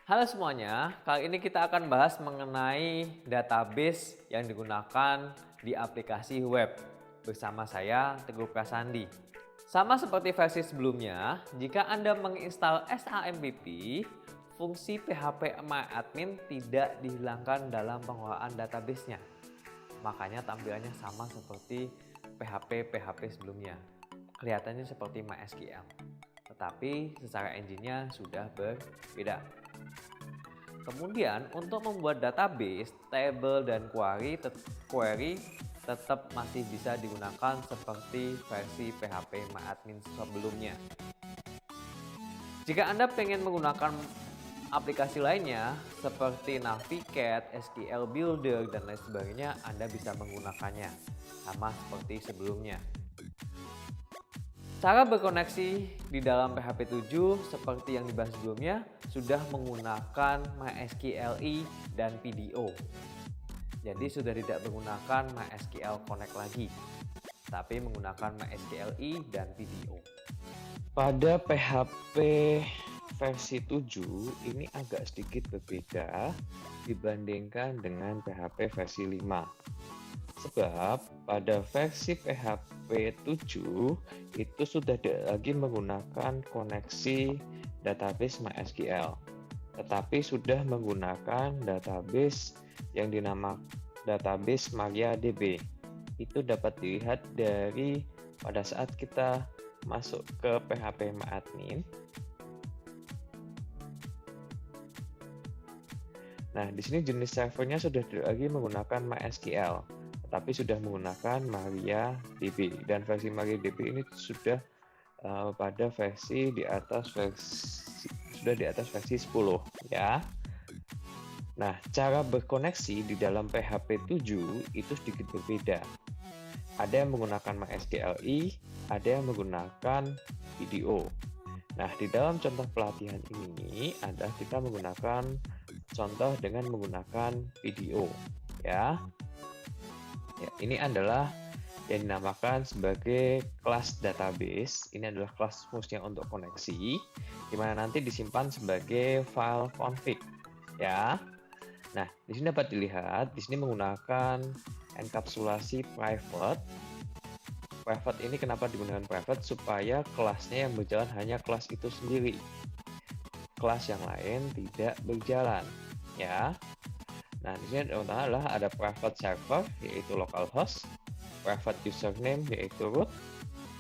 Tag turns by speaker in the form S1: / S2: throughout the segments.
S1: Halo semuanya, kali ini kita akan bahas mengenai database yang digunakan di aplikasi web. Bersama saya, Teguh Prasandi. Sama seperti versi sebelumnya, jika Anda menginstal SAMPP, fungsi phpMyAdmin tidak dihilangkan dalam pengelolaan databasenya. Makanya tampilannya sama seperti PHP sebelumnya. Kelihatannya seperti MySQL. Tetapi secara engine-nya sudah berbeda. Kemudian untuk membuat database, table, dan query tetap masih bisa digunakan seperti versi phpMyAdmin sebelumnya. Jika Anda ingin menggunakan aplikasi lainnya seperti Navicat, SQL Builder, dan lain sebagainya, Anda bisa menggunakannya sama seperti sebelumnya. Cara berkoneksi di dalam PHP 7 seperti yang dibahas sebelumnya sudah menggunakan MySQLi dan PDO. Jadi sudah tidak menggunakan MySQL Connect lagi, tapi menggunakan MySQLi dan PDO.
S2: Pada PHP versi 7 ini agak sedikit berbeda dibandingkan dengan PHP versi 5. Sebab pada versi PHP 7 itu sudah tidak lagi menggunakan koneksi database MySQL, tetapi sudah menggunakan database yang dinamakan database MariaDB. Itu dapat dilihat dari pada saat kita masuk ke phpMyAdmin. Nah, di sini jenis servernya sudah tidak lagi menggunakan MySQL, tetapi sudah menggunakan MariaDB, dan versi MariaDB ini sudah pada versi di atas versi 10 ya. Nah, cara berkoneksi di dalam PHP 7 itu sedikit berbeda. Ada yang menggunakan MySQLi, ada yang menggunakan PDO. Nah, di dalam contoh pelatihan ini adalah kita menggunakan contoh dengan menggunakan PDO ya. Ini adalah yang dinamakan sebagai kelas database. Ini adalah kelas fungsinya untuk koneksi, di mana nanti disimpan sebagai file config ya. Nah, di sini dapat dilihat, di sini menggunakan enkapsulasi private. Private ini kenapa digunakan private? Supaya kelasnya yang berjalan hanya kelas itu sendiri. Kelas yang lain tidak berjalan ya. Nah, di sini adalah ada private server yaitu localhost, private username yaitu root,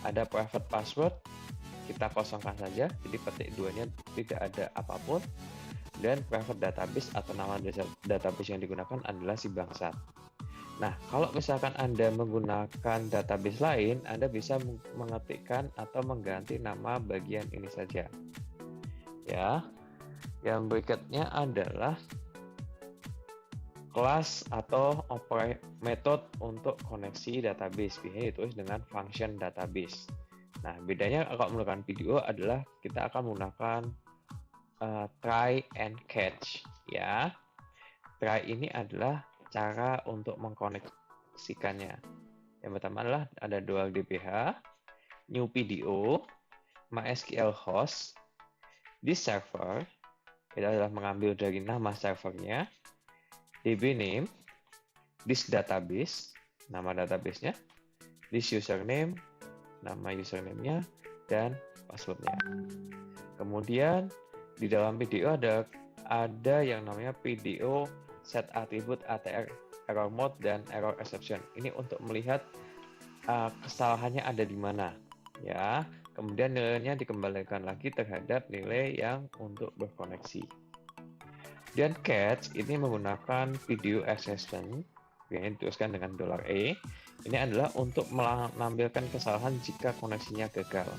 S2: ada private password, kita kosongkan saja, jadi petik duanya tidak ada apapun, dan private database atau nama database yang digunakan adalah si bangsat. Nah, kalau misalkan Anda menggunakan database lain, Anda bisa mengetikkan atau mengganti nama bagian ini saja. Ya. Yang berikutnya adalah kelas atau method untuk koneksi database, biasanya ditulis dengan function database. Nah, bedanya kalau menggunakan PDO adalah kita akan menggunakan try and catch ya. Try ini adalah cara untuk mengkoneksikannya. Yang pertama adalah ada dual DBH, new PDO, MySQL host, this server, itu adalah mengambil dari nama servernya, DB name, this database, nama databasenya, this username, nama username-nya, dan password-nya. Kemudian di dalam PDO ada yang namanya PDO set attribute ATR error mode dan error exception. Ini untuk melihat kesalahannya ada di mana ya. Kemudian nilainya dikembalikan lagi terhadap nilai yang untuk berkoneksi. Dan catch ini menggunakan PDO exception yang dituliskan dengan $E. Ini adalah untuk menampilkan kesalahan jika koneksinya gagal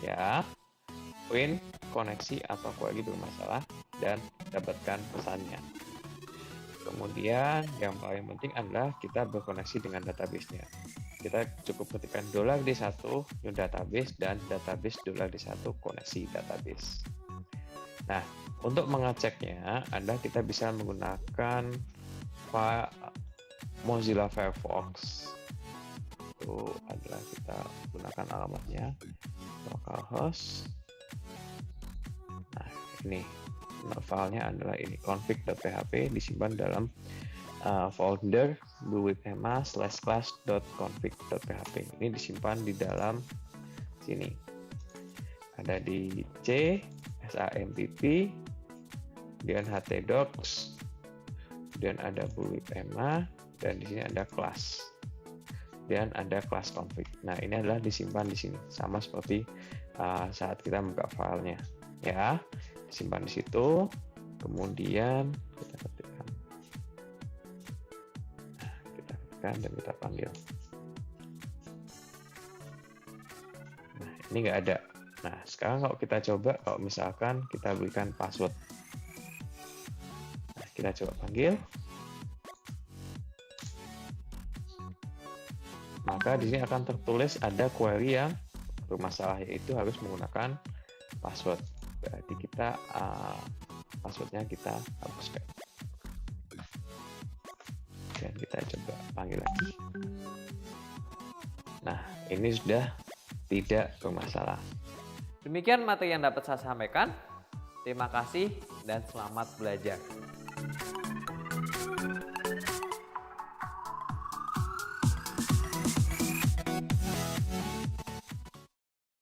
S2: ya. Print koneksi atau query bermasalah dan dapatkan pesannya. Kemudian yang paling penting adalah kita berkoneksi dengan database-nya. Kita cukup ketikkan $D1 new database dan database $D1 koneksi database. Nah, untuk mengeceknya adalah kita bisa menggunakan Mozilla Firefox. Itu adalah kita gunakan alamatnya localhost. Nah, ini filenya adalah ini config.php, disimpan dalam folder blueweb-class/class.config.php. Ini disimpan di dalam sini. Ada di C, SAMPP, kemudian htdocs, kemudian ada blueweb-ema, dan di sini ada class. Dan ada class config. Nah, ini adalah disimpan di sini, sama seperti saat kita buka filenya, ya. Disimpan di situ, kemudian kita ketikkan. Nah, kita ketikkan dan kita panggil. Nah, ini nggak ada. Nah, sekarang kalau kita coba, kalau misalkan kita berikan password. Nah, kita coba panggil. Maka di sini akan tertulis ada query yang bermasalah, yaitu harus menggunakan password. Berarti kita passwordnya kita hapuskan. Dan kita coba panggil lagi. Nah, ini sudah tidak bermasalah.
S1: Demikian materi yang dapat saya sampaikan. Terima kasih dan selamat belajar.